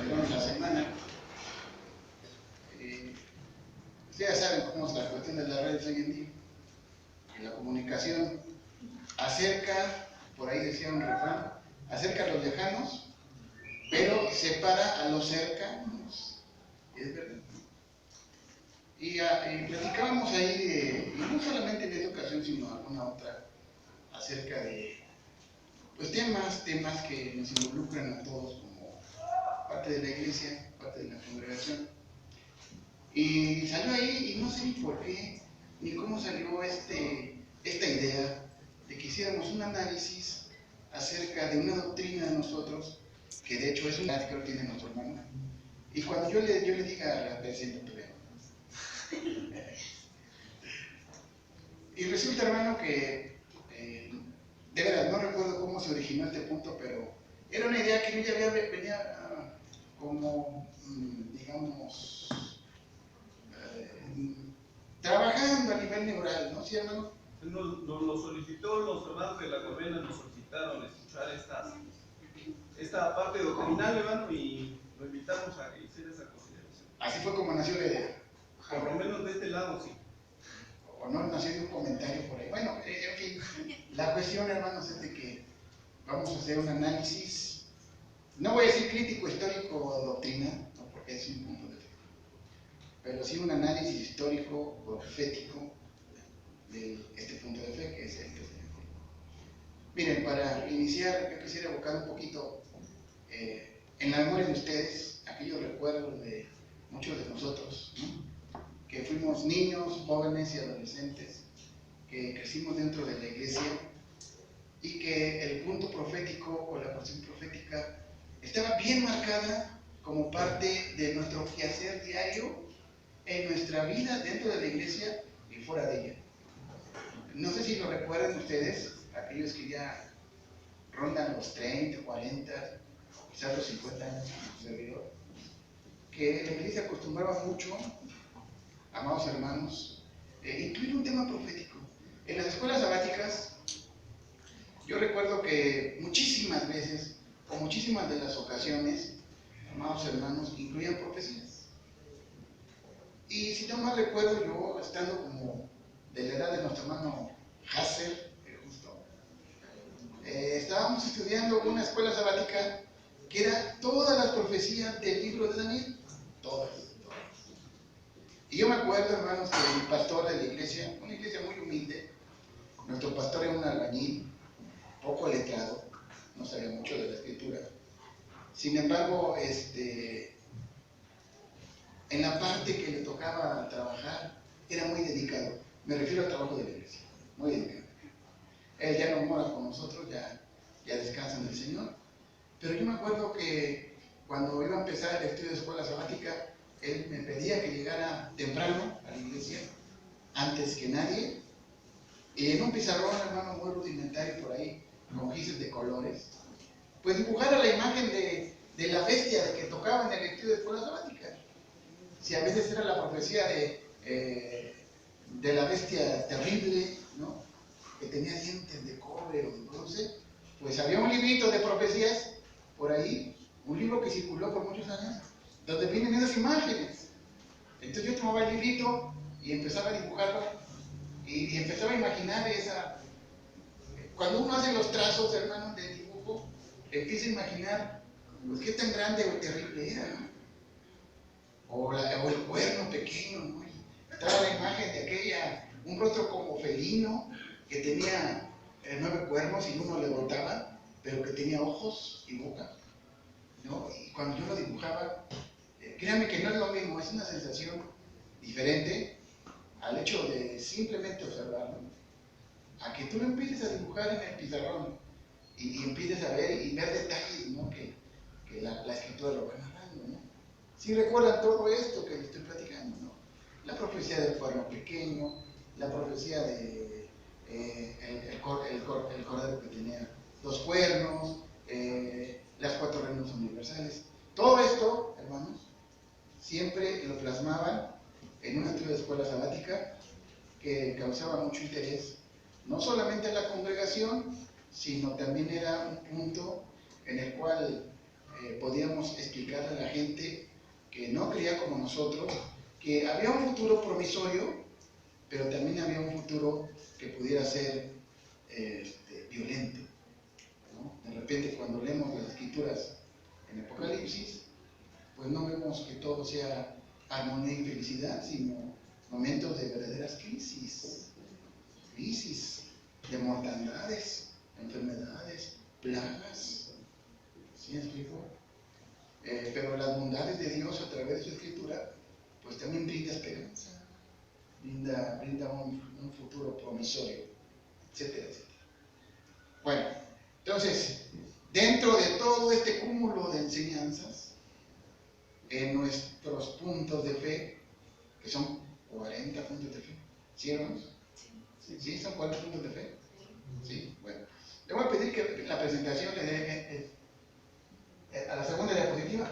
perdón, la semana. Ustedes ya saben cómo es la cuestión de las redes hoy en día. Que la comunicación acerca, por ahí decía un refrán, acerca a los lejanos, pero separa a los cercanos. Es verdad. Y platicábamos ahí, y no solamente en esta ocasión, sino alguna otra, acerca de pues temas que nos involucran a todos como parte de la iglesia, parte de la congregación. Y salió ahí, y no sé ni por qué, ni cómo salió esta idea de que hiciéramos un análisis acerca de una doctrina de nosotros, que de hecho es una que lo tiene nuestro hermano. Y cuando yo le diga, preséntate, y resulta, hermano, que de verdad no recuerdo cómo se originó este punto, pero era una idea que yo ya venía como, digamos, trabajando a nivel neural, ¿no? ¿Sí, hermano? Nos lo solicitó los hermanos de la novena, nos solicitaron escuchar esta parte doctrinal, hermano, y lo invitamos a que hiciera esa consideración. Así fue como nació la idea. Por lo menos de este lado, sí. O no nació de un comentario por ahí. Bueno, en fin, la cuestión, hermanos, es de que vamos a hacer un análisis, no voy a decir crítico, histórico o doctrina, no, porque es un punto de fe, pero sí un análisis histórico, profético, de este punto de fe, que es el cristianismo. Miren, para iniciar, yo quisiera evocar un poquito en la memoria de ustedes aquellos recuerdos de muchos de nosotros, ¿no? Que fuimos niños, jóvenes y adolescentes, que crecimos dentro de la iglesia y que el punto profético o la porción profética estaba bien marcada como parte de nuestro quehacer diario en nuestra vida dentro de la iglesia y fuera de ella. No sé si lo recuerdan ustedes, aquellos que ya rondan los 30, 40, quizás los 50 años como servidor, que la iglesia acostumbraba mucho, amados hermanos, incluir un tema profético. En las escuelas sabáticas, yo recuerdo que muchísimas veces, o muchísimas de las ocasiones, amados hermanos, incluían profecías. Y si no mal recuerdo, yo estando como de la edad de nuestro hermano Hasser, justo, estábamos estudiando una escuela sabática que era todas las profecías del libro de Daniel, todas. Y yo me acuerdo, hermanos, que el pastor de la iglesia, una iglesia muy humilde, nuestro pastor era un albañil, poco letrado, no sabía mucho de la escritura. Sin embargo, en la parte que le tocaba trabajar, era muy dedicado. Me refiero al trabajo de la iglesia, muy dedicado. Él ya no mora con nosotros, ya descansa en el Señor. Pero yo me acuerdo que cuando iba a empezar el estudio de escuela sabática, él me pedía que llegara temprano a la iglesia, antes que nadie, y en un pizarrón, hermano, muy rudimentario por ahí, con gises de colores, pues dibujara la imagen de la bestia de que tocaba en el estudio de escuela sabática. Si a veces era la profecía de la bestia terrible, ¿no? Que tenía dientes de cobre o de bronce, pues había un librito de profecías por ahí, un libro que circuló por muchos años, donde vienen esas imágenes. Entonces yo tomaba el librito y empezaba a dibujarlo y empezaba a imaginar esa. Cuando uno hace los trazos, hermanos, del dibujo, empieza a imaginar pues qué tan grande o terrible era, ¿no? O el cuerno pequeño, ¿no? Estaba la imagen de aquella, un rostro como felino, que tenía 9 cuernos y uno le botaba, pero que tenía ojos y boca, ¿no? Y cuando yo lo dibujaba, créanme que no es lo mismo, es una sensación diferente al hecho de simplemente observarlo, a que tú lo empieces a dibujar en el pizarrón y empieces a ver y ver detalles, ¿no? que la escritura lo va narrando, ¿no? Si recuerdan todo esto que les estoy platicando, ¿no? La profecía del cuerno pequeño, la profecía de el cordero que tenía 2 cuernos, las 4 reinos universales. Todo esto, hermanos, siempre lo plasmaban en una estudio de escuela sabática que causaba mucho interés, no solamente en la congregación, sino también era un punto en el cual podíamos explicarle a la gente que no creía como nosotros, que había un futuro promisorio, pero también había un futuro que pudiera ser violento, ¿no? De repente, cuando leemos las escrituras en Apocalipsis, pues no vemos que todo sea armonía y felicidad, sino momentos de verdaderas crisis de mortandades, enfermedades, plagas. ¿Sí me explico? Pero las bondades de Dios a través de su escritura, pues también brinda esperanza, brinda un futuro promisorio, etcétera, etcétera. Bueno, entonces, dentro de todo este cúmulo de enseñanzas, en nuestros puntos de fe, que son 40 puntos de fe, ¿sí, hermanos? ¿Sí? ¿Son 40 puntos de fe? Sí, bueno. Le voy a pedir que la presentación le dé a la segunda diapositiva.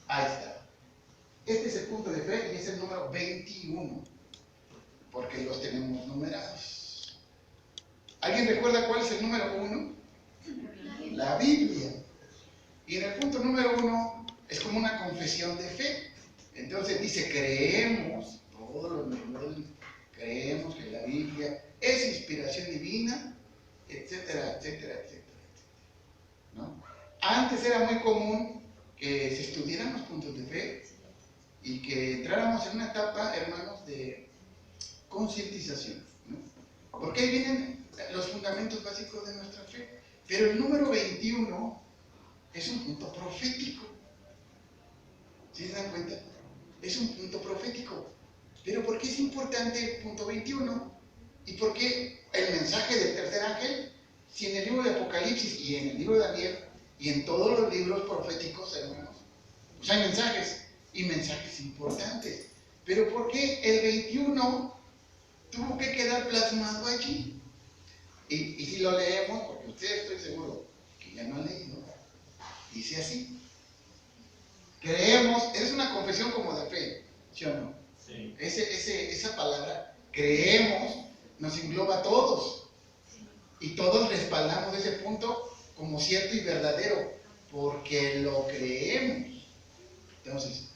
Ahí está. Este es el punto de fe y es el número 21, porque los tenemos numerados. ¿Alguien recuerda cuál es el número 1? La Biblia. Y en el punto número 1 es como una confesión de fe. Entonces dice, creemos, todos los miembros, creemos que la Biblia es inspiración divina, etcétera, etcétera, etcétera, ¿no? Antes era muy común que se estudiaran los puntos de fe y que entráramos en una etapa, hermanos, de concientización, ¿no? Porque ahí vienen los fundamentos básicos de nuestra fe. Pero el número 21 es un punto profético. ¿Sí se dan cuenta? Es un punto profético. Pero ¿por qué es importante el punto 21? ¿Y por qué el mensaje del tercer ángel? Si en el libro de Apocalipsis y en el libro de Daniel y en todos los libros proféticos, hermanos, pues hay mensajes y mensajes importantes. Pero ¿por qué el 21 tuvo que quedar plasmado allí? Y si lo leemos, porque ustedes estoy seguro que ya no han leído, dice así: creemos, es una confesión como de fe, ¿sí o no? Sí. Esa palabra, creemos, nos engloba a todos. Y todos respaldamos ese punto como cierto y verdadero, porque lo creemos. Entonces,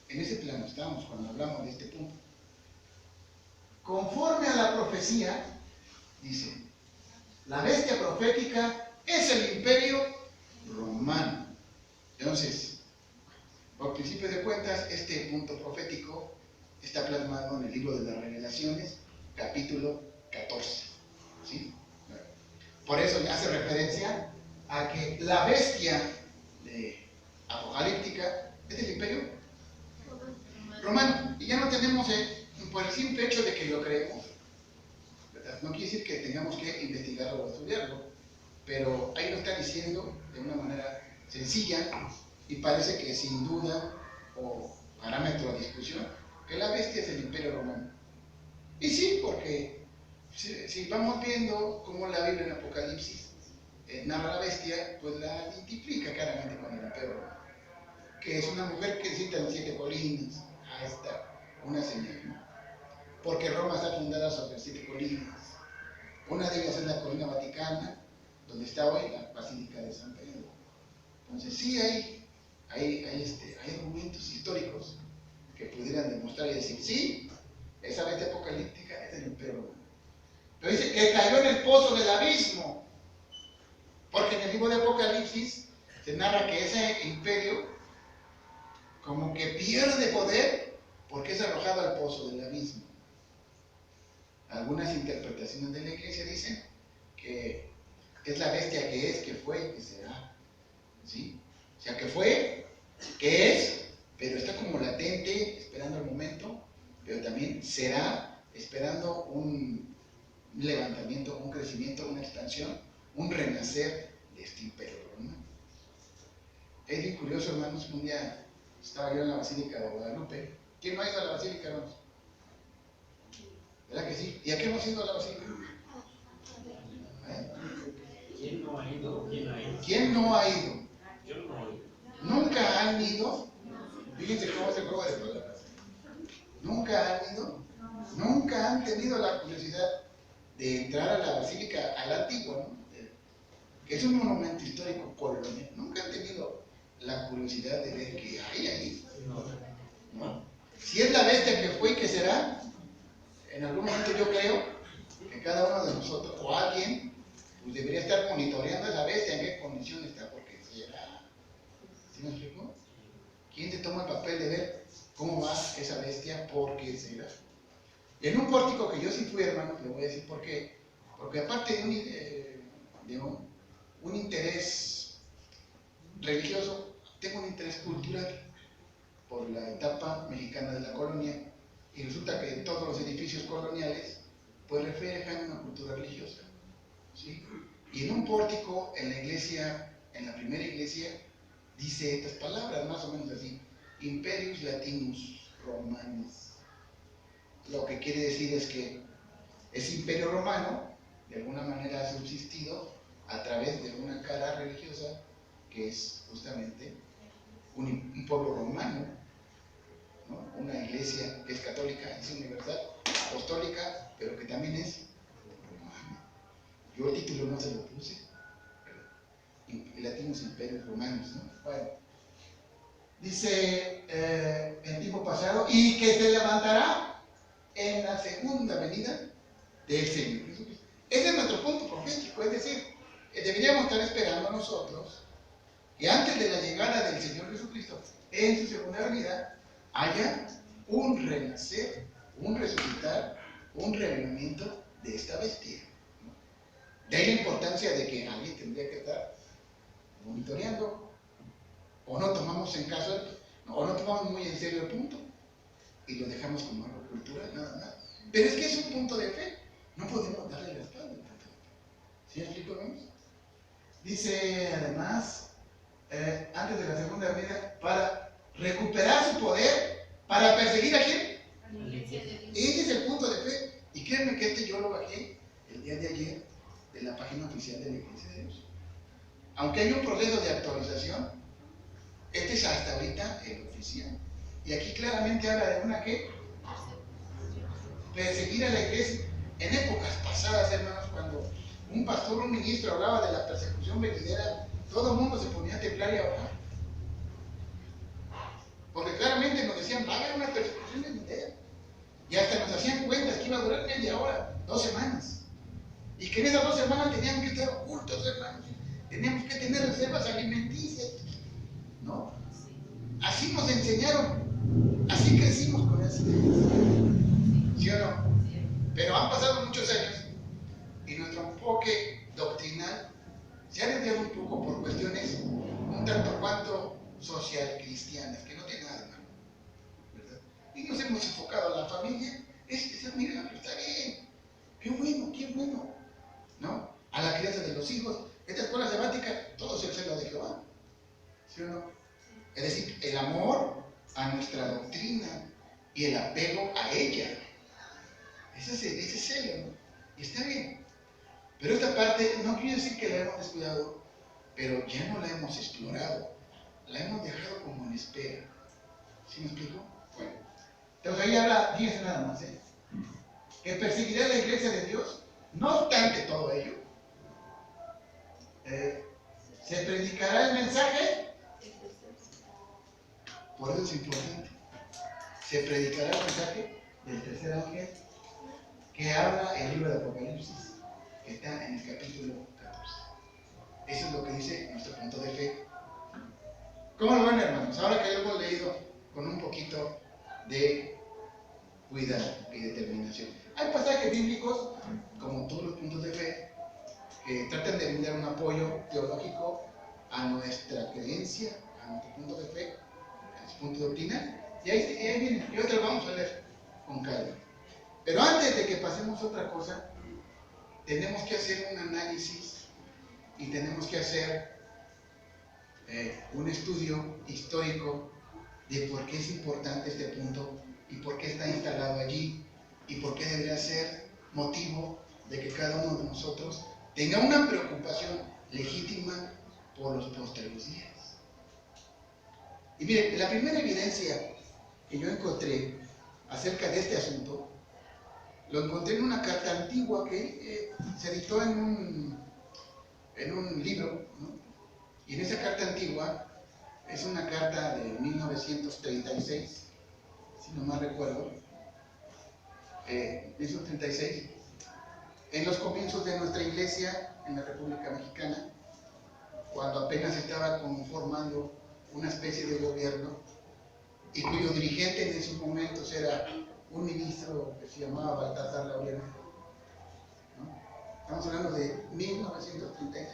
en ese plano estamos cuando hablamos de este punto. Conforme a la profecía, dice, la bestia profética es el imperio romano. Entonces, por principio de cuentas, este punto profético está plasmado en el libro de las Revelaciones, capítulo 14. ¿Sí? Por eso hace referencia a que la bestia apocalíptica es el imperio romano. Y ya no tenemos, por el simple hecho de que lo creemos, ¿verdad? No quiere decir que tengamos que investigarlo o estudiarlo, pero ahí lo está diciendo de una manera sencilla y parece que sin duda o parámetro de discusión, que la bestia es el imperio romano. Y sí, porque si vamos viendo cómo la Biblia en Apocalipsis narra a la bestia, pues la identifica claramente con el imperio romano, que es una mujer que cita en 7 colinas. Ahí está, una señal, ¿no? Porque Roma está fundada sobre 7 colinas. Una de ellas es la colina Vaticana, donde está hoy la Basílica de San Pedro. Entonces sí hay argumentos históricos que pudieran demostrar y decir, sí, esa bestia apocalíptica es el imperio romano. Pero dice que cayó en el pozo del abismo, porque en el libro de Apocalipsis se narra que ese imperio como que pierde poder porque es arrojado al pozo del abismo. Algunas interpretaciones de la iglesia dicen que es la bestia que es, que fue y que será, ¿sí? O sea, que fue, que es, pero está como latente, esperando el momento, pero también será, esperando un levantamiento, un crecimiento, una expansión, un renacer de este imperio romano. Es bien curioso, hermanos, un día estaba yo en la Basílica de Guadalupe. ¿Quién no ha ido a la Basílica, hermanos? ¿Verdad que sí? ¿Y a qué hemos ido a la Basílica? ¿Quién no ha ido? ¿Quién ha ido? ¿Quién no ha ido? Yo no he ido. ¿Nunca han ido? Fíjense cómo es el juego de palabras. ¿Nunca han ido? ¿Nunca han tenido la curiosidad de entrar a la Basílica, a la antigua, ¿no? Que es un monumento histórico colonial? Nunca han tenido la curiosidad de ver qué hay ahí. ¿No? Si es la bestia que fue y que será, en algún momento yo creo que cada uno de nosotros o alguien pues debería estar monitoreando a esa bestia, en qué condición está, porque será. ¿Sí me explico? ¿Quién se toma el papel de ver cómo va esa bestia? Porque será. En un pórtico que yo sí fui, hermano, le voy a decir por qué. Porque aparte de un interés religioso, tengo un interés cultural por la etapa mexicana de la colonia, y resulta que todos los edificios coloniales pues reflejan una cultura religiosa, ¿sí? Y en un pórtico, en la iglesia, en la primera iglesia, dice estas palabras, más o menos así: Imperius Latinus Romanus. Lo que quiere decir es que ese imperio romano de alguna manera ha subsistido a través de una cara religiosa que es justamente un pueblo romano, ¿no? Una iglesia que es católica, es universal, apostólica, pero que también es romana. Yo el título no se lo puse, Latinos Imperios Romanos, ¿no? Bueno, dice en tiempo pasado, y que se levantará en la segunda venida del Señor Jesucristo. Ese es nuestro punto profético, es decir, deberíamos estar esperando nosotros que antes de la llegada del Señor Jesucristo en su segunda venida haya un renacer, un resucitar, un revelamiento de esta bestia, ¿no? De ahí la importancia de que alguien tendría que estar monitoreando, o no tomamos en caso, o no tomamos muy en serio el punto y lo dejamos como algo cultural, nada más. Pero es que es un punto de fe, no podemos darle la espalda al punto de fe. ¿Sí explico, hermanos? Dice además, antes de la segunda venida, para recuperar su poder, para perseguir a quién. Ese es el punto de fe. Y créanme que yo lo bajé el día de ayer de la página oficial de la Iglesia de Dios. Aunque hay un proceso de actualización, este es hasta ahorita el oficial. Y aquí claramente habla de una que perseguir a la iglesia. En épocas pasadas, hermanos, cuando un pastor o un ministro hablaba de la persecución venidera, todo el mundo se ponía a temblar y a orar. Porque claramente nos decían, va a haber una persecución venidera. Y hasta nos hacían cuentas que iba a durar media hora, 2 semanas. Y que en esas 2 semanas teníamos que estar ocultos, hermanos. Teníamos que tener reservas alimenticias, ¿no? Así nos enseñaron, así crecimos con eso. ¿Sí o no? Pero han pasado muchos años y nuestro enfoque doctrinal se ha desviado un poco por cuestiones un tanto cuanto social cristianas, que no tienen nada de malo, ¿verdad? Y nos hemos enfocado a la familia, es admirable, está bien, qué bueno, ¿no? A la crianza de los hijos, esta escuela sabática, todo es el celo de Jehová, ¿sí o no? Es decir, el amor a nuestra doctrina y el apego a ella. Ese celo, ¿no? Y está bien. Pero esta parte no quiere decir que la hemos descuidado, pero ya no la hemos explorado. La hemos dejado como en espera. ¿Sí me explico? Bueno. Entonces ahí habla, fíjense nada más, que perseguirá la iglesia de Dios. No obstante todo ello, se predicará el mensaje. Por eso es importante. Se predicará el mensaje del tercer ángel que habla el libro de Apocalipsis, que está en el capítulo 14. Eso es lo que dice nuestro punto de fe. ¿Cómo lo ven, hermanos? Ahora que lo hemos leído con un poquito de cuidado y determinación. Hay pasajes bíblicos, como todos los puntos de fe, que tratan de brindar un apoyo teológico a nuestra creencia, a nuestro punto de fe, a nuestro punto doctrinal. Y ahí viene, y otros vamos a leer con calma. Pero antes de que pasemos a otra cosa, tenemos que hacer un análisis y tenemos que hacer un estudio histórico de por qué es importante este punto y por qué está instalado allí y por qué debería ser motivo de que cada uno de nosotros tenga una preocupación legítima por los posteriores días. Y miren, la primera evidencia que yo encontré acerca de este asunto lo encontré en una carta antigua que se editó en un libro, ¿no? Y en esa carta antigua Es una carta de 1936, si no mal recuerdo. 1936, en los comienzos de nuestra iglesia en la República Mexicana, cuando apenas estaba conformando una especie de gobierno y cuyo dirigente en esos momentos era un ministro que se llamaba Baltasar Laureano, ¿no? Estamos hablando de 1936.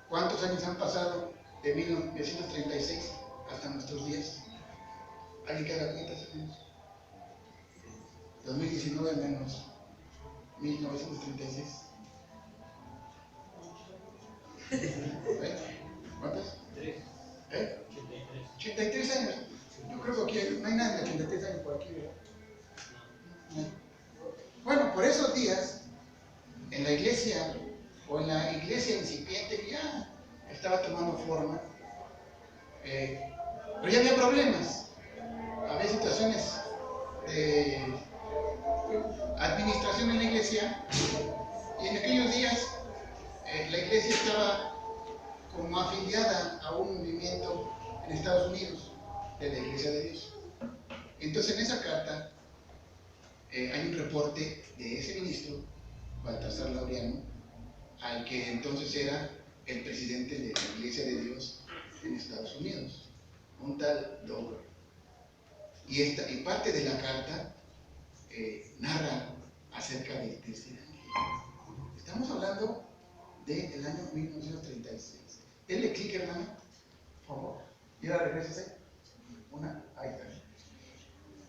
¿Cuántos años han pasado de 1936 hasta nuestros días? ¿Alguien que haga cuentas? 2019 menos 1936. ¿Cuántos? 83 años. Yo creo que no hay nada de 83 años por aquí, ¿verdad? Bueno, por esos días, en la iglesia, o en la iglesia incipiente que ya estaba tomando forma, pero ya había problemas. Había situaciones de administración en la iglesia, y en aquellos días la iglesia estaba como afiliada a un movimiento en Estados Unidos de la Iglesia de Dios. Entonces, en esa carta hay un reporte de ese ministro, Baltasar Laureano, al que entonces era el presidente de la Iglesia de Dios en Estados Unidos, un tal Dover. Y parte de la carta narra acerca del tercer ángel. Estamos hablando del año 1936. Denle clic, hermano, por favor. Y ahora regrésese. Ahí está.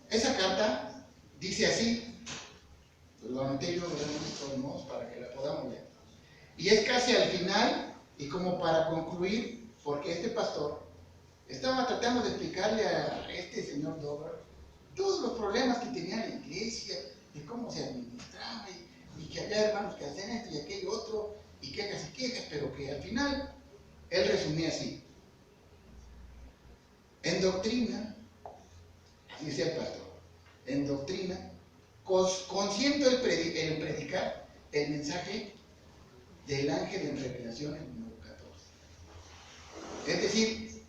Esa carta dice así, lo anoté yo de todos modos para que la podamos leer. Y es casi al final, y como para concluir, porque este pastor estaba tratando de explicarle a este señor Dover todos los problemas que tenía la iglesia, de cómo se administraba, y que había hermanos que hacían esto y aquello otro, y quejas, pero que al final él resumía así: en doctrina, así decía el pastor, en doctrina, consiento el predicar el mensaje del ángel en Revelación en número 14. Es decir,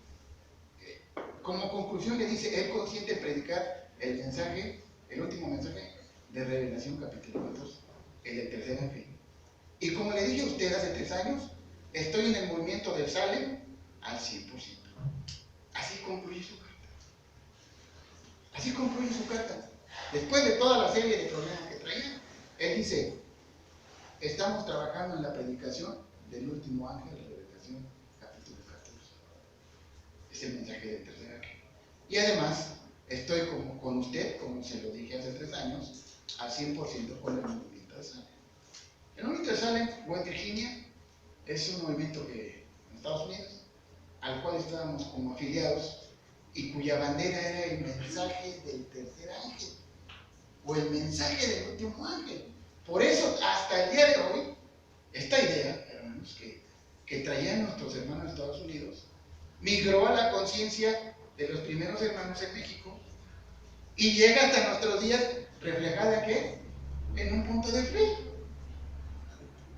como conclusión le dice, él consiente predicar el mensaje, el último mensaje de Revelación capítulo 14, el del tercer ángel. Y como le dije a usted hace 3 años, estoy en el movimiento del Salem al 100%. Así concluye su carta. Así concluye su carta. Después de toda la serie de problemas que traía, él dice, estamos trabajando en la predicación del último ángel de Revelación capítulo 14. Es el mensaje del tercer ángel. Y además, estoy con usted, como se lo dije hace 3 años, al 100% con el movimiento del Salem. El movimiento del Salem, West Virginia, es un movimiento que en Estados Unidos, al cual estábamos como afiliados, y cuya bandera era el mensaje del tercer ángel, o el mensaje del último ángel. Por eso, hasta el día de hoy, esta idea, hermanos, que traían nuestros hermanos de Estados Unidos, migró a la conciencia de los primeros hermanos en México, y llega hasta nuestros días reflejada ¿qué? En un punto de fe.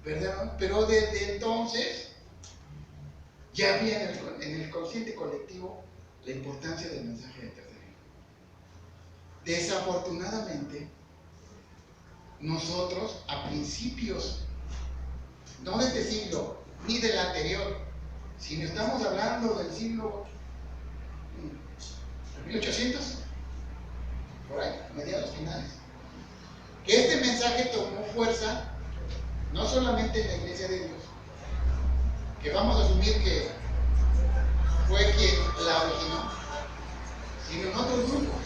¿Verdad? Pero desde entonces ya había en el consciente colectivo la importancia del mensaje del tercer ángel. Desafortunadamente, nosotros a principios, no de este siglo, ni del anterior, sino estamos hablando del siglo 1800, por ahí, mediados finales, que este mensaje tomó fuerza no solamente en la Iglesia de Dios, que vamos a asumir que fue quien la originó, sino en otros grupos.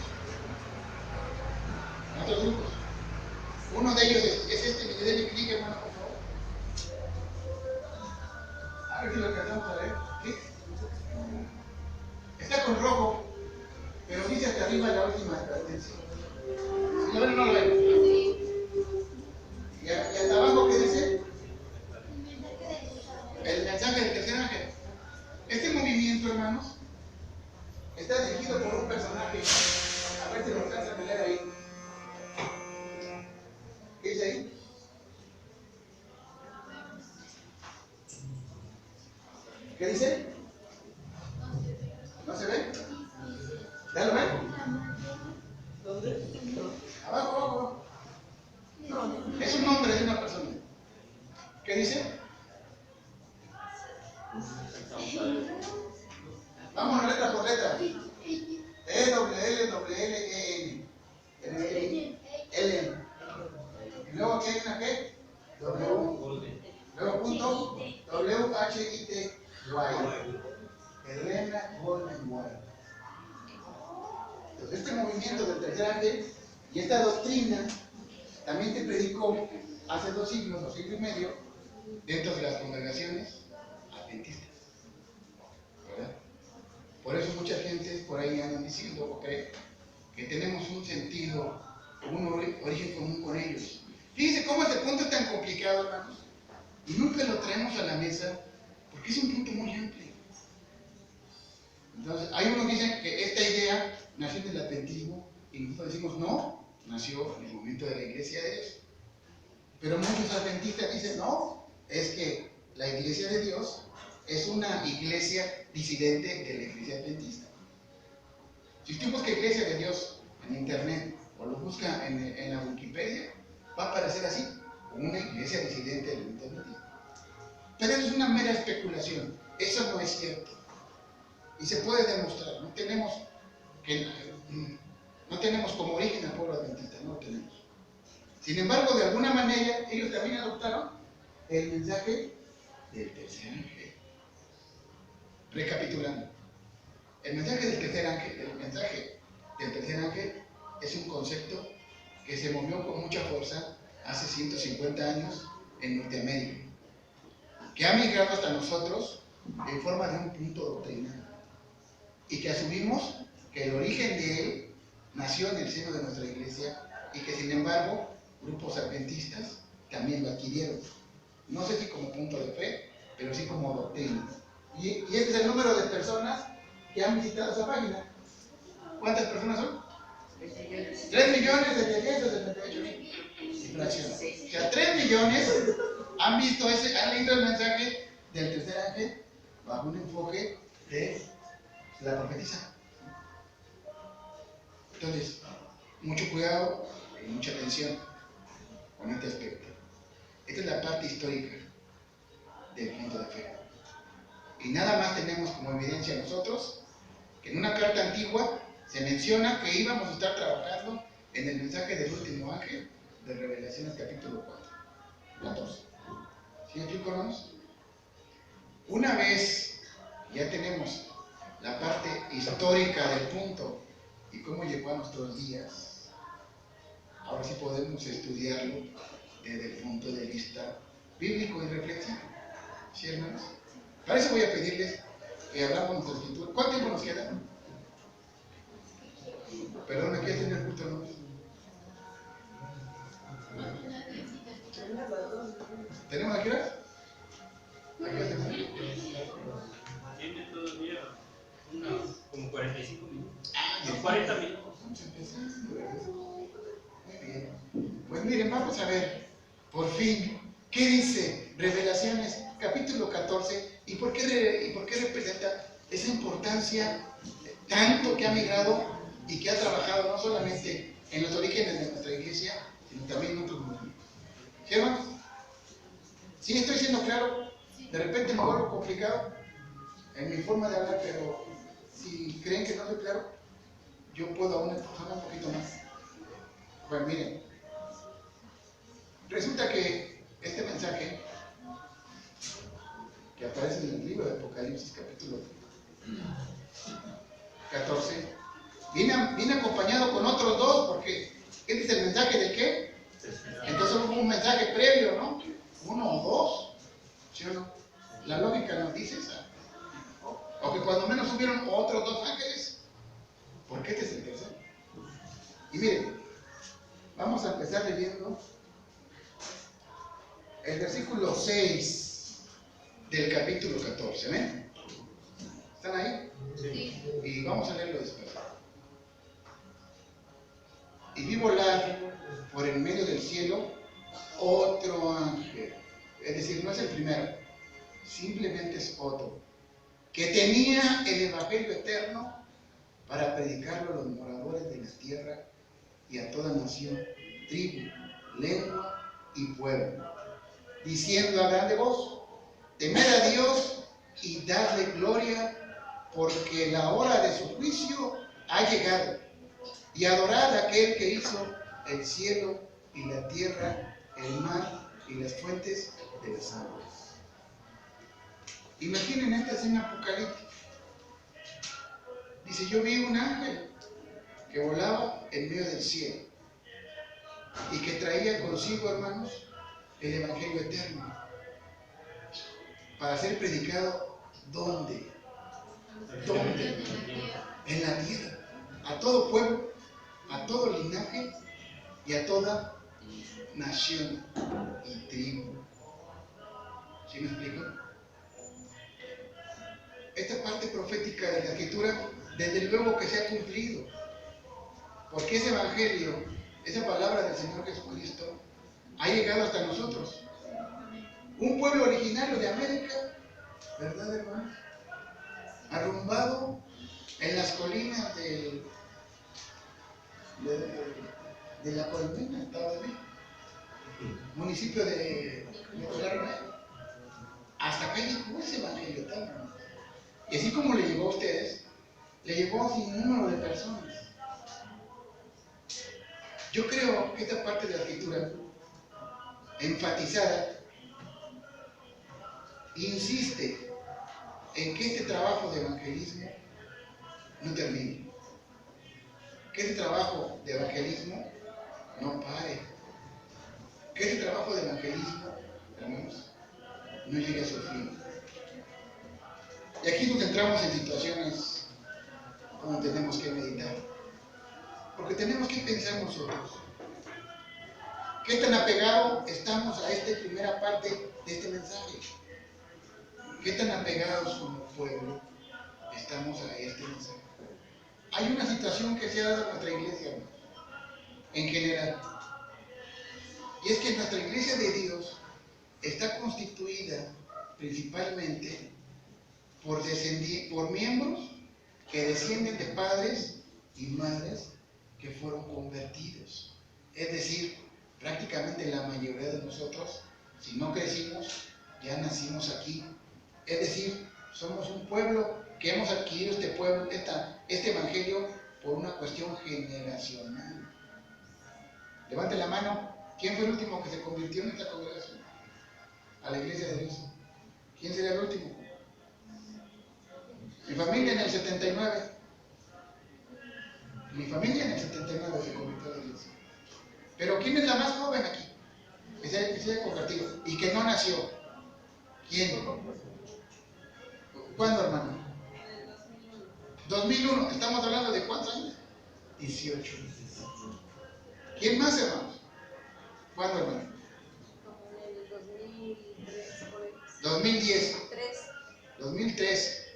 Uno de ellos es este, me denle clic, hermano, por favor. A ver si lo alcanzamos a ver. ¿Sí? Está con rojo, pero dice hasta arriba la última advertencia. Si lo ven, no lo ven. Y hasta abajo, ¿qué dice? El mensaje del tercer ángel. Este movimiento, hermanos, está dirigido por un personaje. A ver si lo alcanzan a leer ahí. ¿Qué dice ahí? ¿Qué dice? Vamos letra por letra. E-W-L-W-L-E-N. L. Y luego aquí hay una G. W. Luego punto. W-H-I-T-Y. Helena Golden White. Entonces, este movimiento del tercer ángel y esta doctrina también se predicó hace 2 siglos, 2 siglos y medio, dentro de las congregaciones adventistas. ¿Verdad? Por eso mucha gente por ahí andan diciendo o cree que tenemos un sentido, un origen común con ellos. Fíjense cómo este punto es tan complicado, hermanos, y nunca lo traemos a la mesa porque es un punto muy amplio. Entonces, hay unos que dicen que esta idea nació en el adventismo y nosotros decimos no, nació en el momento de la iglesia de Dios. Pero muchos adventistas dicen no, es que la iglesia de Dios es una iglesia disidente de la iglesia adventista. Si usted busca iglesia de Dios en internet o lo busca en la Wikipedia, va a aparecer así, como una iglesia disidente del adventismo. Pero eso es una mera especulación, eso no es cierto. Y se puede demostrar, no tenemos como origen al pueblo adventista, no lo tenemos. Sin embargo, de alguna manera, ellos también adoptaron el mensaje del tercer ángel. Recapitulando, el mensaje del tercer ángel es un concepto que se movió con mucha fuerza hace 150 años en Norteamérica, que ha migrado hasta nosotros en forma de un punto doctrinal. Y que asumimos que el origen de él nació en el seno de nuestra iglesia y que sin embargo grupos adventistas también lo adquirieron. No sé si como punto de fe, pero sí como doctrina. Y este es el número de personas que han visitado esa página. ¿Cuántas personas son? 3.778.000 y fracción. O sea, 3 millones han visto han leído el mensaje del tercer ángel bajo un enfoque de la profetisa. Entonces, mucho cuidado y mucha atención con este aspecto. Esta es la parte histórica del punto de fe. Y nada más tenemos como evidencia nosotros que en una carta antigua se menciona que íbamos a estar trabajando en el mensaje del último ángel de Revelaciones capítulo 14. ¿Sí me explico, hermanos? Una vez ya tenemos la parte histórica del punto y cómo llegó a nuestros días, ahora sí podemos estudiarlo desde el punto de vista bíblico y reflexivo. ¿Sí, hermanos? Para eso voy a pedirles que abramos nuestra escritura. ¿Cuánto tiempo nos queda? Perdón, aquí está en el culto, ¿no? ¿Tenemos aquí horas? Tiene todavía unos como 45 minutos. 40 minutos. Muy bien. Pues miren, vamos a ver, por fin, ¿qué dice Revelaciones capítulo 14 y por qué representa esa importancia tanto que ha migrado y que ha trabajado no solamente en los orígenes de nuestra iglesia, sino también en otros movimientos? ¿Sí, hermanos? ¿Sí estoy siendo claro? De repente me vuelvo complicado en mi forma de hablar, pero si creen que no soy claro, yo puedo aún esforzarme un poquito más. Bueno, miren, resulta que este mensaje que aparece en el libro de Apocalipsis capítulo 14 viene acompañado con otros 2, porque este es el mensaje del ¿qué? Entonces hubo un mensaje previo, ¿no? 1 o 2, ¿sí o no? La lógica nos dice esa. O que cuando menos hubieron otros 2 ángeles, porque este es el tercero. Y miren, vamos a empezar leyendo el versículo 6 del capítulo 14, ¿ven? ¿Están ahí? Sí. Y vamos a leerlo despacio. Y vi volar por el medio del cielo otro ángel. Es decir, no es el primero, simplemente es otro, que tenía el evangelio eterno para predicarlo a los moradores de la tierra y a toda nación, tribu, lengua y pueblo, diciendo a grande voz: temed a Dios y dadle gloria, porque la hora de su juicio ha llegado, y adorad a aquel que hizo el cielo y la tierra, el mar y las fuentes de las aguas. Imaginen esta escena apocalíptica. Dice, yo vi un ángel que volaba en medio del cielo y que traía consigo, hermanos, el evangelio eterno para ser predicado ¿dónde? ¿Dónde? En la tierra, a todo pueblo, a todo linaje y a toda nación y tribu. ¿Sí me explico? Esta parte profética de la Escritura, desde luego que se ha cumplido, porque ese evangelio, esa palabra del Señor Jesucristo, ha llegado hasta nosotros. Un pueblo originario de América, ¿verdad, hermanos? Arrumbado en las colinas de la Colmena, Estado de México, municipio de Nicolás. Hasta acá llegó ese evangelio tal, hermanos. Y así como le llegó a ustedes, le llegó a sin número de personas. Yo creo que esta parte de la Escritura, enfatizada, insiste en que este trabajo de evangelismo no termine, que este trabajo de evangelismo no pare, que este trabajo de evangelismo, hermanos, no llegue a su fin. Y aquí nos entramos en situaciones donde tenemos que meditar, porque tenemos que pensar nosotros qué tan apegados estamos a esta primera parte de este mensaje. ¿Qué tan apegados como pueblo estamos a este mensaje? Hay una situación que se ha dado en nuestra iglesia, hermanos, en general. Y es que nuestra iglesia de Dios está constituida principalmente por miembros que descienden de padres y madres que fueron convertidos. Es decir, prácticamente la mayoría de nosotros, si no crecimos, ya nacimos aquí. Es decir, somos un pueblo que hemos adquirido este evangelio por una cuestión generacional. Levante la mano. ¿Quién fue el último que se convirtió en esta congregación? A la iglesia de Dios. ¿Quién sería el último? Mi familia en el 79. Mi familia en el 79 se convirtió a la iglesia. Pero ¿quién es la más joven aquí? Que se haya convertido y que no nació. ¿Quién? ¿Cuándo, hermano? 2001. ¿Estamos hablando de cuántos años? 18. ¿Quién más, hermanos? ¿Cuándo, hermano? 2010. 2003.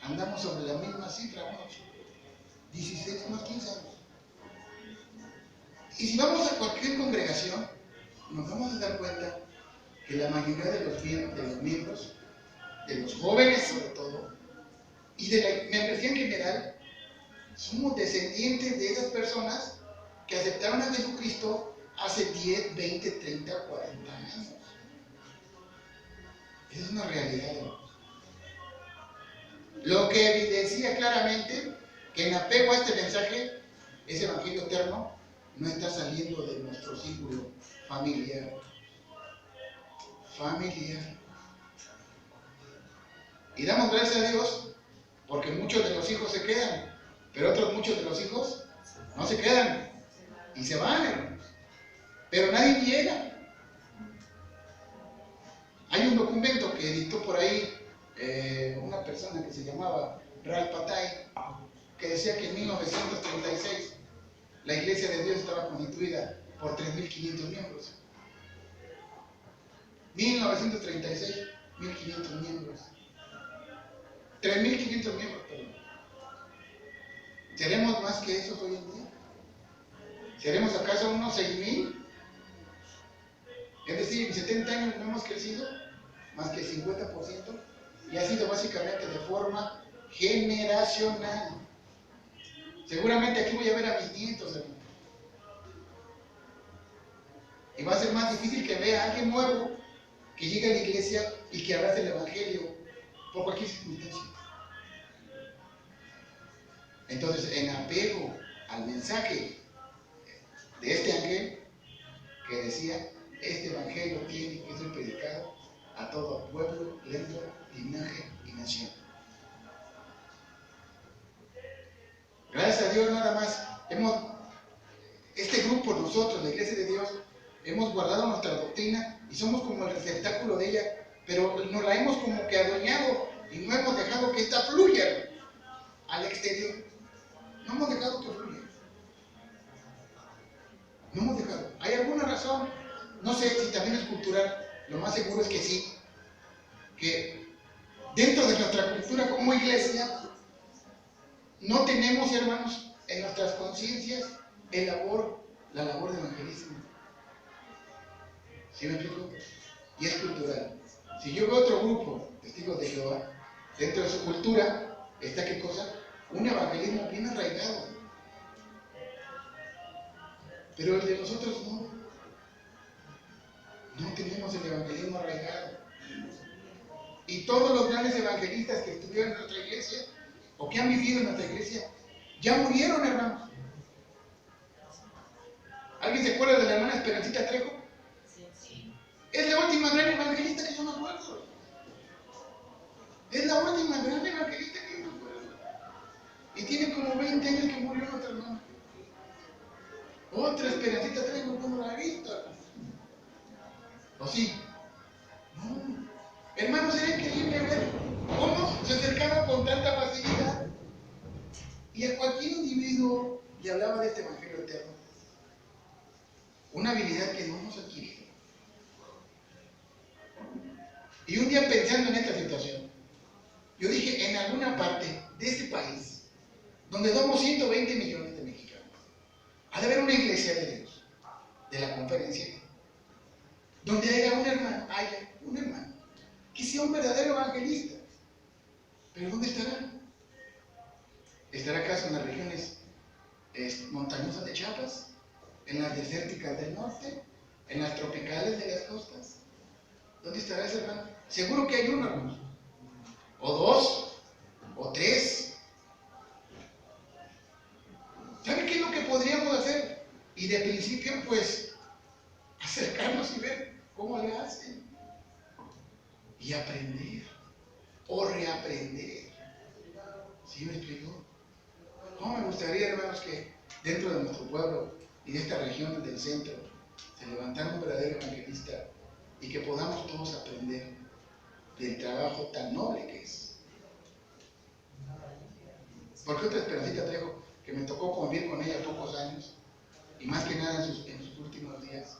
Andamos sobre la misma cifra, hermanos. 16 más 15 años. Y si vamos a cualquier congregación, nos vamos a dar cuenta que la mayoría de los miembros, de los jóvenes sobre todo, y de la membresía en general, somos descendientes de esas personas que aceptaron a Jesucristo hace 10, 20, 30, 40 años. Esa es una realidad, hermanos. Lo que evidencia claramente que en apego a este mensaje, ese evangelio eterno no está saliendo de nuestro círculo familiar. Y damos gracias a Dios porque muchos de los hijos se quedan, pero otros muchos de los hijos no se quedan y se van, hermanos. Pero nadie llega. Hay un documento que editó por ahí una persona que se llamaba Ralph Patay, que decía que en 1936 la Iglesia de Dios estaba constituida por 3.500 miembros. 1936, 1.500 miembros. 3.500 miembros, perdón. ¿Seremos más que esos hoy en día? ¿Seremos acaso unos 6.000? Es decir, en 70 años no hemos crecido más que el 50%, y ha sido básicamente de forma generacional. Seguramente aquí voy a ver a mis nietos, hermano. Y va a ser más difícil que vea a alguien nuevo que llegue a la iglesia y que abrace el evangelio por cualquier circunstancia. Entonces, en apego al mensaje de este ángel que decía, este evangelio tiene que ser predicado a todo pueblo, lengua, linaje y nación. Gracias a Dios nada más este grupo, nosotros, la Iglesia de Dios, hemos guardado nuestra doctrina y somos como el receptáculo de ella, pero nos la hemos como que adueñado y no hemos dejado que esta fluya al exterior. No hemos dejado que fluya. No hemos dejado. ¿Hay alguna razón? No sé si también es cultural. Lo más seguro es que sí. Que dentro de nuestra cultura como iglesia no tenemos, hermanos, en nuestras conciencias la labor de evangelismo. ¿Sí me explico? Y es cultural. Si yo veo otro grupo, testigos de Jehová, dentro de su cultura, está ¿qué cosa? Un evangelismo bien arraigado. Pero el de nosotros no. No tenemos el evangelismo arraigado. Y todos los grandes evangelistas que estuvieron en nuestra iglesia, o que han vivido en nuestra iglesia, ya murieron, hermanos. ¿Alguien se acuerda de la hermana Esperancita Trejo? Sí. Es la última gran evangelista que yo me acuerdo. Es la última gran evangelista que yo me acuerdo. Y tiene como 20 años que murió nuestra hermana. Otra Esperancita Trejo, no la he visto. ¿O sí? No. Hermanos, era increíble ver cómo se acercaba con tanta facilidad y a cualquier individuo le hablaba de este evangelio eterno. Una habilidad que no hemos adquirido. Y un día pensando en esta situación, yo dije, en alguna parte de este país, donde somos 120 millones de mexicanos, ha de haber una iglesia de Dios, de la conferencia, donde haya un hermano, que sea un verdadero evangelista. ¿Pero dónde estará? ¿Estará acaso en las regiones montañosas de Chiapas? ¿En las desérticas del norte? ¿En las tropicales de las costas? ¿Dónde estará ese hermano? Seguro que hay uno, hermano. O dos, o tres. ¿Sabe qué es lo que podríamos hacer? Y de principio, pues, acercarnos y ver cómo le hacen. Y aprender. O reaprender. ¿Sí me explico? ¿Cómo me gustaría, hermanos, que dentro de nuestro pueblo y de esta región del centro se levantara un verdadero evangelista y que podamos todos aprender del trabajo tan noble que es? Porque otra Esperancita Trejo, que me tocó convivir con ella pocos años, y más que nada en sus últimos días,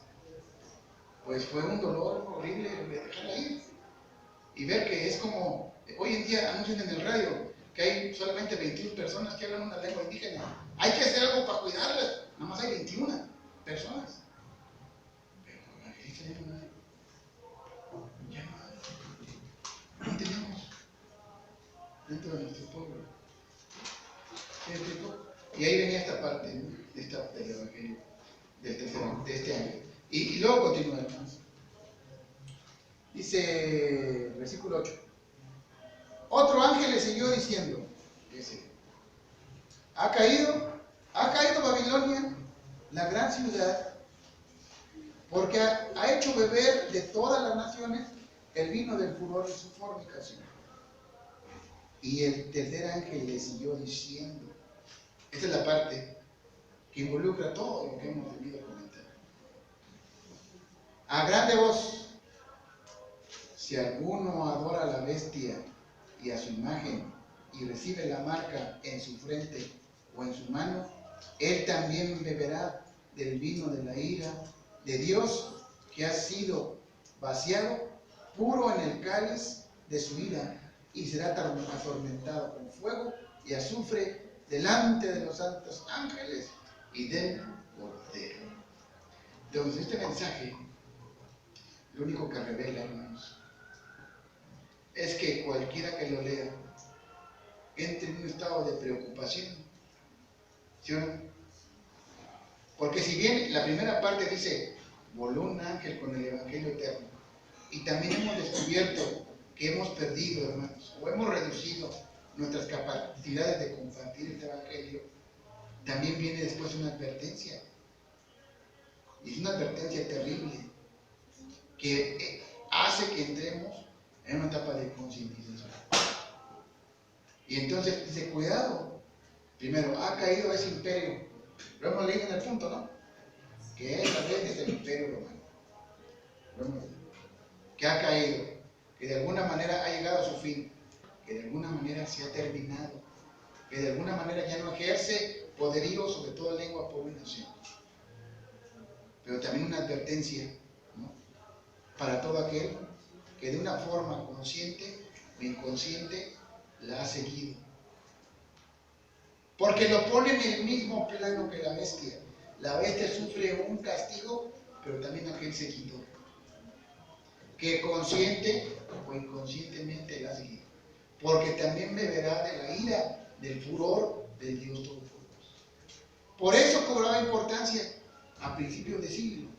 pues fue un dolor horrible dejarla ir. Y ver que es como, hoy en día anuncian en el radio que hay solamente 21 personas que hablan una lengua indígena. Hay que hacer algo para cuidarlas. Nada más hay 21 personas. Pero evangelista ya no hay. Ya no hay. No tenemos dentro de nuestro pueblo. ¿Sí me explico? Y ahí venía esta parte, ¿no? Del evangelio, de este año. Y luego continúa, hermanos. Dice, versículo 8. Otro ángel le siguió diciendo, ha caído Babilonia, la gran ciudad, porque ha hecho beber de todas las naciones el vino del furor de su fornicación. Y el tercer ángel le siguió diciendo, esta es la parte que involucra todo lo que hemos venido a comentar. A grande voz, si alguno adora a la bestia y a su imagen y recibe la marca en su frente o en su mano, él también beberá del vino de la ira de Dios, que ha sido vaciado puro en el cáliz de su ira, y será atormentado con fuego y azufre delante de los santos ángeles y del Cordero. Entonces, este mensaje, lo único que revela, hermanos, es que cualquiera que lo lea entre en un estado de preocupación. ¿Sí o no? Porque si bien la primera parte dice, voló un ángel con el evangelio eterno, y también hemos descubierto que hemos perdido, hermanos, o hemos reducido nuestras capacidades de compartir este evangelio, también viene después una advertencia. Y es una advertencia terrible que hace que entremos en una etapa de concientización. Y entonces dice, cuidado. Primero, ha caído ese imperio. Lo hemos leído en el punto, ¿no? Que esta vez es el imperio romano. Lo hemos leído. Que ha caído, que de alguna manera ha llegado a su fin, que de alguna manera se ha terminado, que de alguna manera ya no ejerce poderío sobre toda lengua, pueblo y nación. Pero también una advertencia, ¿no?, para todo aquel que de una forma consciente o inconsciente la ha seguido. Porque lo pone en el mismo plano que la bestia. La bestia sufre un castigo, pero también aquel seguidor, que consciente o inconscientemente la ha seguido. Porque también beberá de la ira, del furor del Dios Todopoderoso. Por eso cobraba importancia a principios de siglo.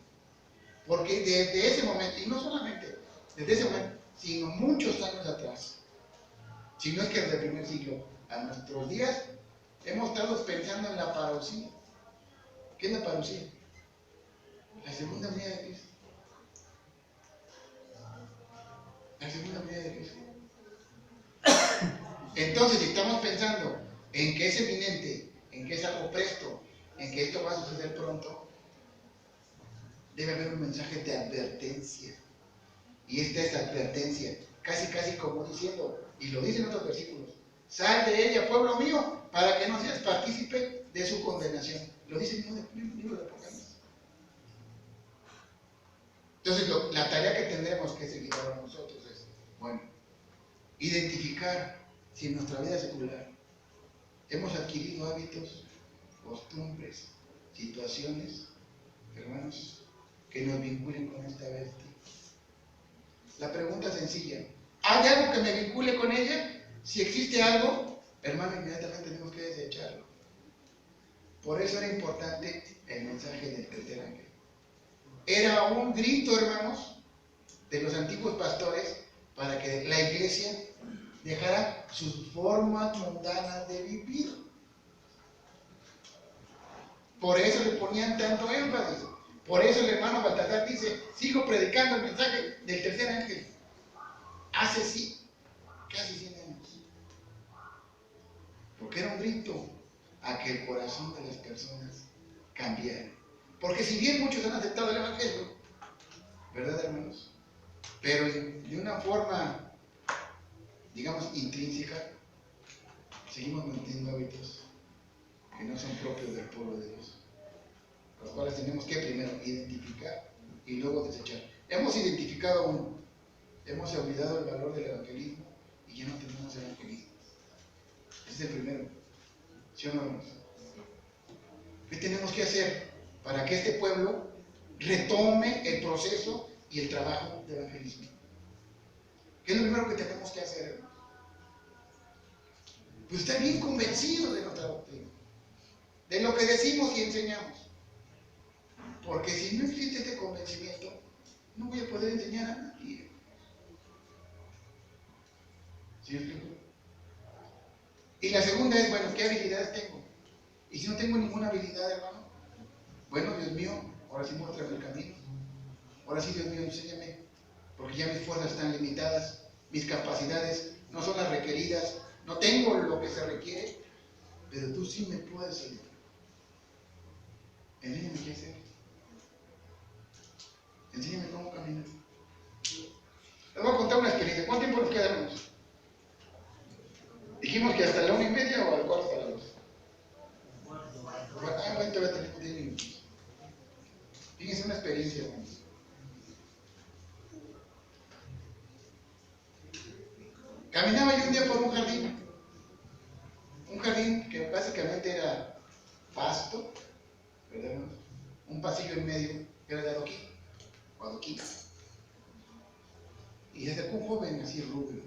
Porque desde ese momento, y no solamente desde ese momento, sino muchos años atrás, si no es que desde el primer siglo a nuestros días, hemos estado pensando en la parusía. ¿Qué es la parusía? La segunda venida de Cristo. La segunda venida de Cristo. Entonces, si estamos pensando en que es eminente, en que es algo presto, en que esto va a suceder pronto, debe haber un mensaje de advertencia. Y esta es advertencia, casi como diciendo, y lo dicen otros versículos, sal de ella, pueblo mío, para que no seas partícipe de su condenación. Lo dice el libro de Apocalipsis. Entonces, la tarea que tendremos que seguir ahora nosotros es, bueno, identificar si en nuestra vida secular hemos adquirido hábitos, costumbres, situaciones, hermanos, que nos vinculen con esta bestia. La pregunta sencilla, ¿hay algo que me vincule con ella? Si existe algo, hermano, inmediatamente tenemos que desecharlo. Por eso era importante el mensaje del tercer ángel. Era un grito, hermanos, de los antiguos pastores para que la iglesia dejara sus formas mundanas de vivir. Por eso le ponían tanto énfasis. Por eso el hermano Baltasar dice, sigo predicando el mensaje del tercer ángel. Hace casi 100 años. Porque era un grito a que el corazón de las personas cambiara. Porque si bien muchos han aceptado el evangelio, ¿verdad, hermanos? Pero de una forma, digamos, intrínseca, seguimos manteniendo hábitos que no son propios del pueblo de Dios, los cuales tenemos que primero identificar y luego desechar. Hemos identificado uno, hemos olvidado el valor del evangelismo y ya no tenemos evangelismo. Ese es el primero. ¿Sí o no, hermanos? ¿Qué tenemos que hacer para que este pueblo retome el proceso y el trabajo de evangelismo? ¿Qué es lo primero que tenemos que hacer, hermanos? Pues estar bien convencidos de nuestra doctrina, de lo que decimos y enseñamos. Porque si no existe este convencimiento, no voy a poder enseñar a nadie. ¿Sí me explico? Y la segunda es, bueno, ¿qué habilidades tengo? Y si no tengo ninguna habilidad, hermano, bueno, Dios mío, ahora sí muéstrame el camino. Ahora sí, Dios mío, enséñame. Porque ya mis fuerzas están limitadas, mis capacidades no son las requeridas, no tengo lo que se requiere, pero tú sí me puedes ayudar. Enséñame qué hacer. Enséñame cómo caminar. Les voy a contar una experiencia. ¿Cuánto tiempo nos queda, hermanos? Dijimos que hasta la 1:30 o al cuarto para las 2. Bueno, todavía tenemos 10 minutos. Fíjense una experiencia, hermanos. Caminaba yo un día por un jardín que básicamente era pasto, ¿verdad, hermanos? Un pasillo en medio que era de adoquín, o adoquín. Y se acercó un joven así rubio,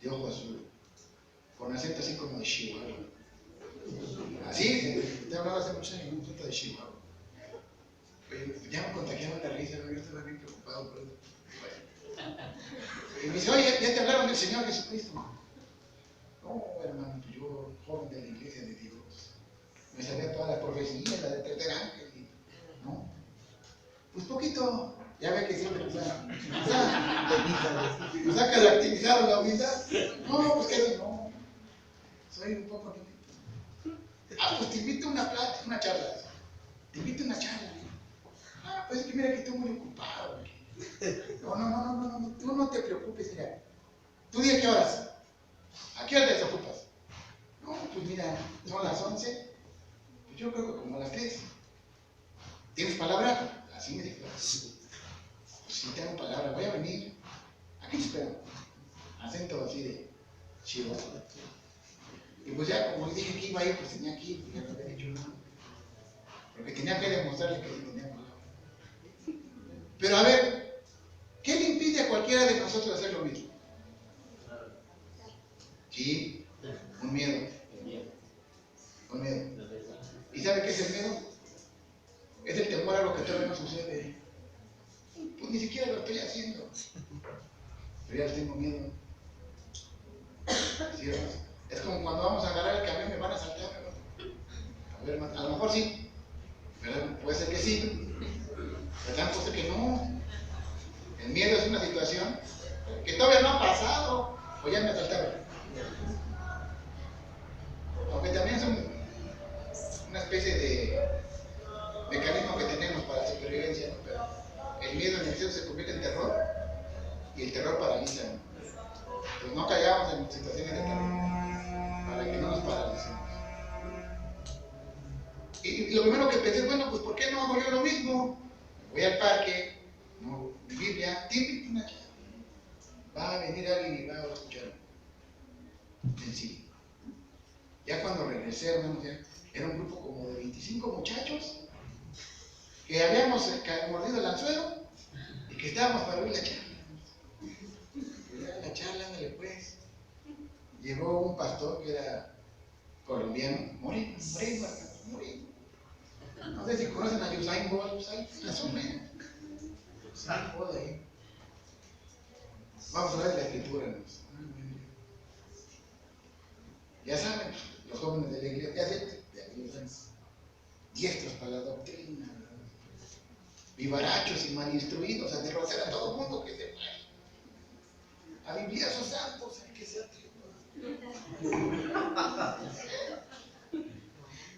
de ojo azul, con acento así como de Chihuahua. Así, te hablaba hace muchos años, un acento de Chihuahua. Ya me contagiaban la risa, yo estaba bien preocupado por eso. Y me dice, oye, ya te hablaron del Señor Jesucristo. No, hermano, pues yo, joven de la iglesia de Dios, me sabía todas las profecías, la del tercer ángel, ¿no? Pues poquito, ya ve que siempre nos ha caracterizado la humildad. No, pues casi no, soy un poco niño. Pues te invito a una plática, una charla. Te invito a una charla. Pues es que mira que estoy muy ocupado. No, tú no te preocupes, mira. ¿Tú di a qué horas? ¿A qué hora te desocupas? No, pues mira, son las 11. Pues yo creo que como a las 3. ¿Tienes palabra? Así me dijo. Pues sí tengo palabra, voy a venir. Aquí te espero. Acento así de chido. Y pues ya como le dije que iba a ir, pues tenía que ir, ya no había dicho nada. Porque tenía que demostrarle que sí tenía palabra. Pero a ver, ¿qué le impide a cualquiera de nosotros hacer lo mismo? Sí, un miedo. Un miedo. ¿Y sabe qué es el miedo? Es el temor a lo que todavía no sucede. Pues ni siquiera lo estoy haciendo. Pero ya tengo miedo. ¿Sí, hermano? Es como cuando vamos a agarrar el camión, me van a saltar. A ver, hermano, a lo mejor sí. ¿Verdad? Puede ser que sí. Pero tanto sé que no. El miedo es una situación que todavía no ha pasado. O ya me asaltaron. Aunque también es una especie de mecanismo que tenemos para la supervivencia, ¿no? Pero el miedo en exceso se convierte en terror y el terror paraliza, ¿no? Pues no caigamos en situaciones de terror para que no nos paralicemos. Y lo primero que pensé es, bueno, pues ¿por qué no hago yo lo mismo? Voy al parque, no, mi Biblia, tiene una charla. Va a venir alguien y va a escuchar. Sencillo. Ya cuando regresé, hermano, era un grupo como de 25 muchachos que habíamos mordido el anzuelo y que estábamos para oír la charla. La charla, ándale pues. Llegó un pastor que era colombiano, moreno. No sé si conocen a Usain Bolt, más o menos. Usain Bolt ahí. Vamos a ver la escritura, ¿no? Ya saben, los jóvenes de la iglesia, ya están diestros para la doctrina, vivarachos y mal instruidos, a derrotar a todo mundo que se vaya. A bibliazos santos, hay que ser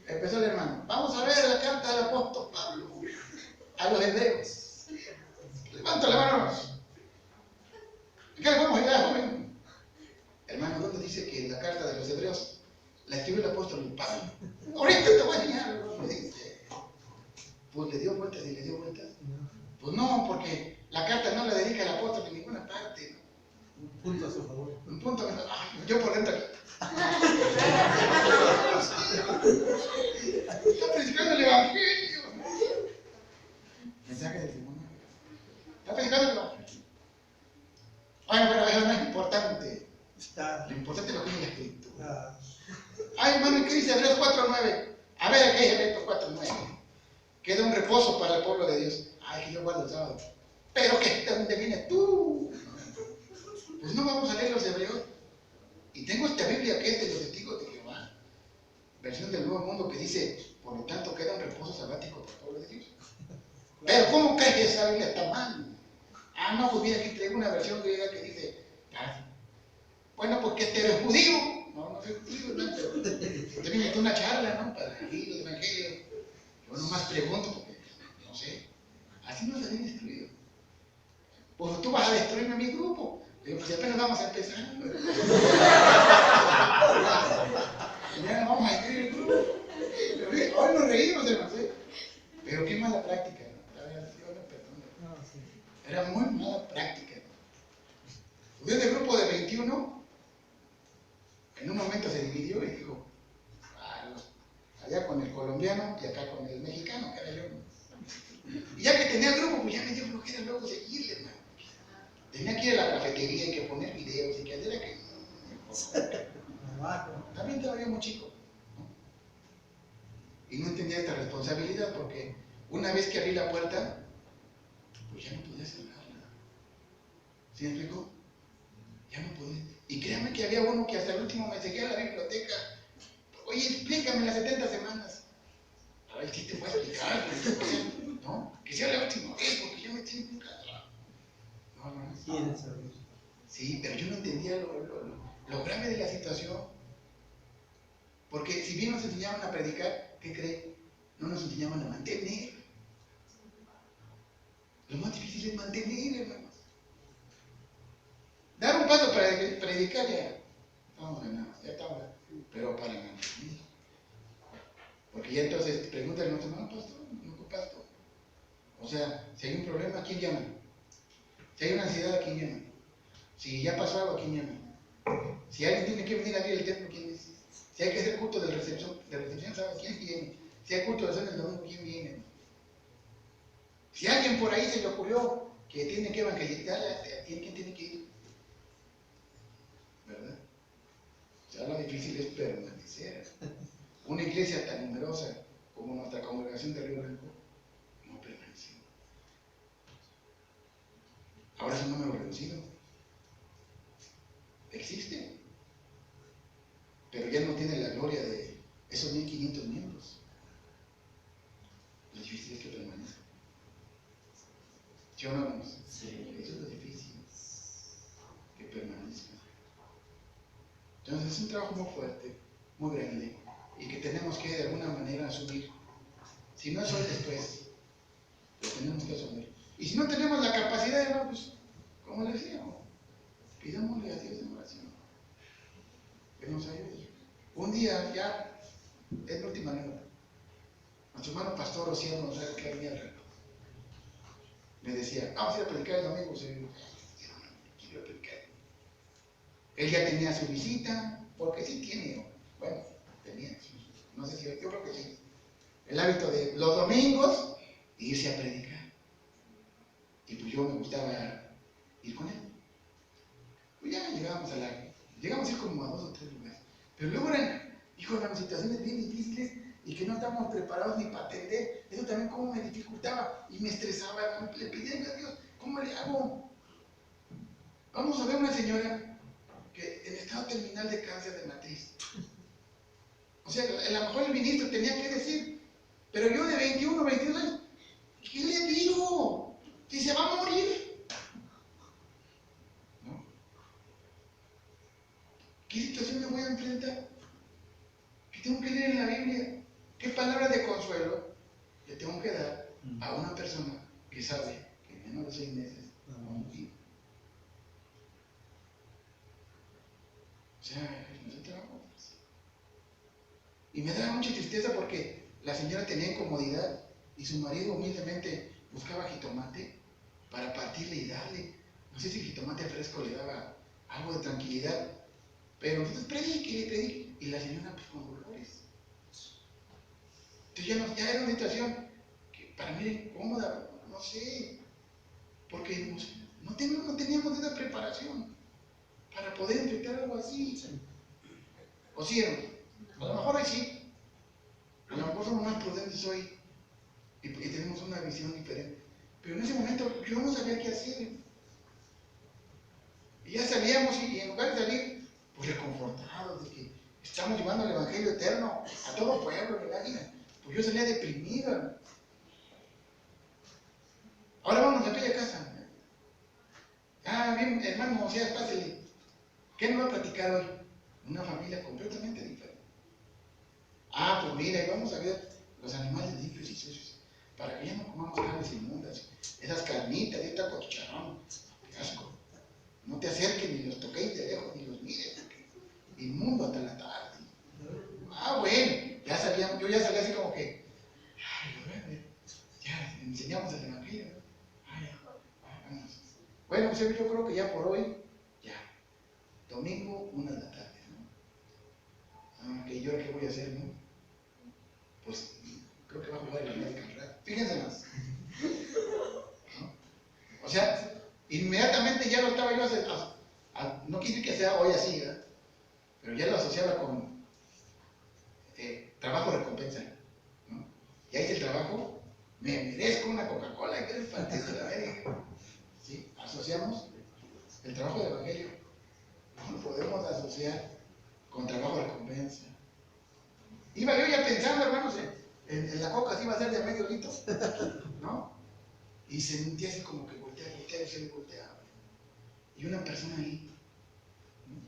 Empezó el hermano. Vamos a ver la carta del apóstol Pablo a los hebreos. Levanta la mano. ¿Qué le vamos a ayudar, joven? Hermano, ¿dónde dice que la carta de los hebreos la escribió el apóstol Pablo? Ahorita te voy a enseñar. Pues le dio vueltas y le dio vueltas. Pues no, porque la carta no la dedica el apóstol en ninguna parte. Un punto a su favor. Un punto. Yo por dentro. Está predicando el evangelio. Mensaje del testimonio. Está predicando el evangelio. Bueno, eso no es importante. Lo importante es lo que dice la escritura. Ay, hermano, ¿qué dice Hebreos 4:9? A ver, ¿qué dice Hebreos 4:9? Queda un reposo para el pueblo de Dios. Ay, que yo guardo el sábado. Pero ¿de dónde vienes tú? Pues no vamos a leer los hebreos. Y tengo esta Biblia que es de los testigos de Jehová, versión del Nuevo Mundo, que dice, por lo tanto queda un reposo sabático para el pueblo de Dios. Pero ¿cómo crees que esa Biblia está mal? No, pues mira, aquí traigo una versión griega que dice, bueno, porque te eres judío. No soy judío, ¿no? Pero te invité una charla, ¿no? Para leer el evangelio. Yo nomás pregunto porque, no sé, así no se habían destruido. Pues tú vas a destruirme a mi grupo. Le digo, pues apenas vamos a empezar. Ya vamos a escribir el grupo. Hoy nos reímos, hermano. Pero qué mala práctica, ¿no? Era muy mala práctica. Desde el grupo de 21, en un momento se dividió y dijo, allá con el colombiano y acá con el mexicano, que era yo. Y ya que tenía el grupo, pues ya me dio flojera luego seguirle, hermano. Tenía que ir a la cafetería y que poner videos y que hacer aquello. También estaba yo muy chico, ¿no? Y no entendía esta responsabilidad porque una vez que abrí la puerta, pues ya no podía cerrarla. ¿Sí me explico? Ya no podía. Y créanme que había uno que hasta el último me seguía a la biblioteca. Oye, explícame las 70 semanas. A ver, ¿qué te voy a explicar? ¿No? Que sea la última vez, porque yo me tengo que casar. No. Sí, pero yo no entendía lo grave de la situación. Porque si bien nos enseñaban a predicar, ¿qué creen? No nos enseñaban a mantener. Lo más difícil es mantener, hermanos. Dar un paso para predicar ya. Estamos ganados, ya estamos. Pero para mantener. Porque ya entonces preguntan a los hermanos, pastor, no pastor. O sea, si hay un problema, ¿a quién llaman? Si hay una ansiedad, ¿a quién llaman? Si ya pasó algo, ¿a quién llaman? Si alguien tiene que venir a abrir el templo, ¿quién es? Si hay que hacer culto de recepción, ¿sabes quién viene? Si hay culto de oración el domingo, ¿quién viene? Si a alguien por ahí se le ocurrió que tiene que evangelizar, ¿quién tiene que ir? ¿Verdad? O sea, lo difícil es permanecer. Una iglesia tan numerosa como nuestra congregación de Río Blanco no permaneció. Ahora es un número reducido. Existe, pero ya no tiene la gloria de esos 1500 miembros. Lo difícil es que permanezca. ¿Sí o no, hermanos? Sí. Eso es lo difícil, que permanezca. Entonces es un trabajo muy fuerte, muy grande, y que tenemos que de alguna manera asumir. Si no es hoy, después, lo tenemos que asumir. Y si no tenemos la capacidad, hermano, pues, como les decía, pidámosle a Dios en oración que nos ayude. Un día ya, es la última anécdota. Nuestro hermano pastor Ociano, no sabe qué había rato. Me decía, vamos a ir a predicar el domingo. Quiero predicar. Él ya tenía su visita, porque sí tiene, bueno, tenía, no sé si, yo creo que sí, el hábito de los domingos irse a predicar. Y pues yo me gustaba ir con él. Pues ya llegamos a ir como a 2 o 3 lugares. Pero luego eran, las situaciones bien difíciles y que no estábamos preparados ni para atender. Eso también como me dificultaba y me estresaba. Le pedía a Dios, ¿cómo le hago? Vamos a ver una señora que en estado terminal de cáncer de matriz. O sea, a lo mejor el ministro tenía que decir, pero yo de 21, 22 años, ¿qué le digo? Si se va a morir. ¿No? ¿Qué situación me voy a enfrentar? ¿Qué tengo que leer en la Biblia? ¿Qué palabras de consuelo le tengo que dar a una persona que sabe que en menos de 6 meses va a morir? O sea, no se trabajo. Y me daba mucha tristeza porque la señora tenía incomodidad y su marido humildemente buscaba jitomate para partirle y darle. No sé si el jitomate fresco le daba algo de tranquilidad, pero entonces predique. Y la señora pues con dolores. Entonces ya era una situación que para mí era incómoda, no sé, porque no teníamos esa preparación para poder enfrentar algo así. ¿O sí, hermano? A lo mejor hoy sí, a lo mejor somos más prudentes hoy y tenemos una visión diferente. Pero en ese momento yo no sabía qué hacer. Y ya salíamos y en lugar de salir, pues reconfortados de que estamos llevando el Evangelio eterno a todo pueblo, ¿verdad? Pues yo salía deprimido. Ahora vamos a aquella casa. Ah, bien, hermano, o sea, pásele. ¿Qué nos va a platicar hoy? Una familia completamente diferente. Ah, pues mira, vamos a ver los animales limpios y sucios, para que ya no comamos carnes inmundas, esas carnitas, esta cochicharrón, qué asco. No te acerques ni los toquéis de lejos ni los mires, inmundo hasta la tarde. Ah, bueno, yo ya salía así como que, ya enseñamos el Evangelio. Vamos. Bueno, pues yo creo que ya por hoy, ya, domingo, 1 de la tarde, ¿no? Que yo qué voy a hacer, ¿no? Pues creo que va a jugar el América, ¿verdad? Fíjense más. ¿No? O sea, inmediatamente ya lo estaba yo no quise que sea hoy así, ¿verdad? Pero ya lo asociaba con trabajo recompensa, ¿no? Ya hice el trabajo, me merezco una Coca-Cola, que es fantástico de la América. ¿Sí? Asociamos el trabajo del Evangelio. lo podemos asociar con trabajo de recompensa. Iba yo ya pensando, hermanos, en la coca, si iba a ser de medio litro, ¿no? Y sentía así como que volteaba, y se volteaba. Y una persona ahí,